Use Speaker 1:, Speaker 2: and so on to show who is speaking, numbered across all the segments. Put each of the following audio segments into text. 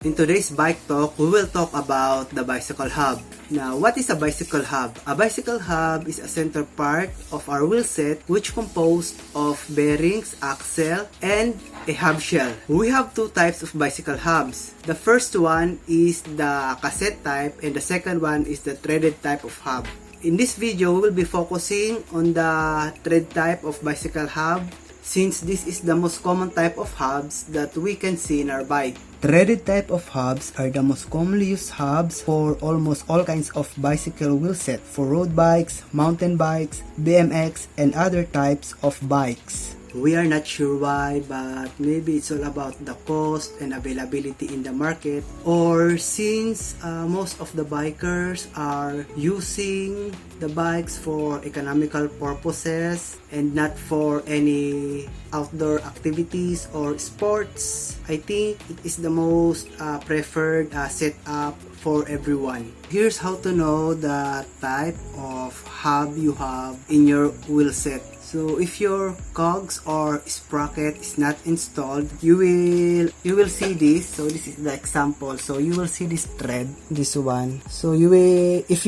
Speaker 1: In today's bike talk, we will talk about the bicycle hub. Now, what is a bicycle hub? A bicycle hub is a center part of our wheelset which composed of bearings, axle, and a hub shell. We have two types of bicycle hubs. The first one is the cassette type and the second one is the threaded type of hub. In this video, we will be focusing on the thread type of bicycle hub since this is the most common type of hubs that we can see in our bike. Threaded type of hubs are the most commonly used hubs for almost all kinds of bicycle wheelset for road bikes, mountain bikes, BMX, and other types of bikes. We are not sure why, but maybe it's all about the cost and availability in the market, or since most of the bikers are using the bikes for economical purposes and not for any outdoor activities or sports. I think it is the most preferred setup for everyone. Here's how to know the type of hub you have in your wheelset. So if your cogs or sprocket is not installed, you will see this. So this is the example. So you will see this thread, this one. So you will, if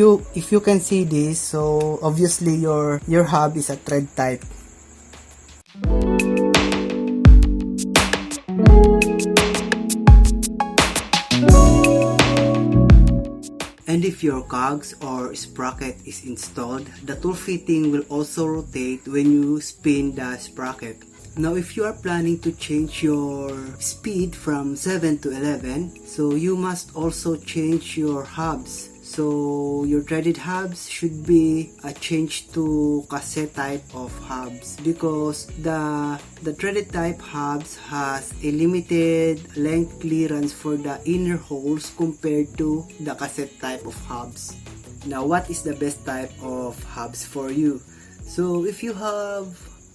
Speaker 1: you can see this, so obviously your hub is a thread type. And if your cogs or sprocket is installed, the tool fitting will also rotate when you spin the sprocket. Now if you are planning to change your speed from 7 to 11, so you must also change your hubs. So your threaded hubs should be changed to cassette type of hubs because the threaded type hubs has a limited length clearance for the inner holes compared to the cassette type of hubs. Now what is the best type of hubs for you? So if you have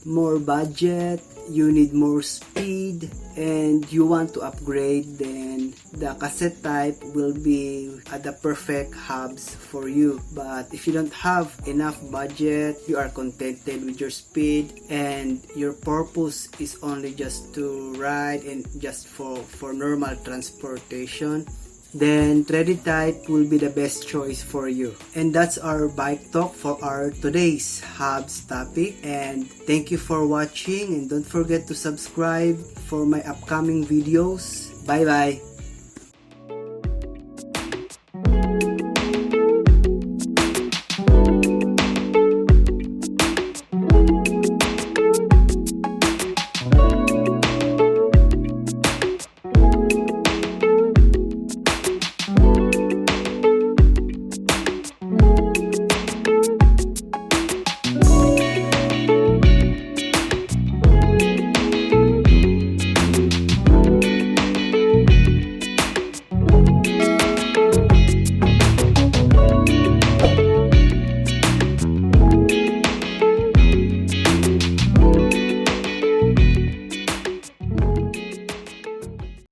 Speaker 1: more budget, you need more speed, and you want to upgrade, then the cassette type will be the perfect hubs for you. But if you don't have enough budget, you are contented with your speed and your purpose is only just to ride and just for normal transportation, then threaded type will be the best choice for you. And that's our bike talk for our today's hubs topic, and thank you for watching, and don't forget to subscribe for my upcoming videos. Bye bye.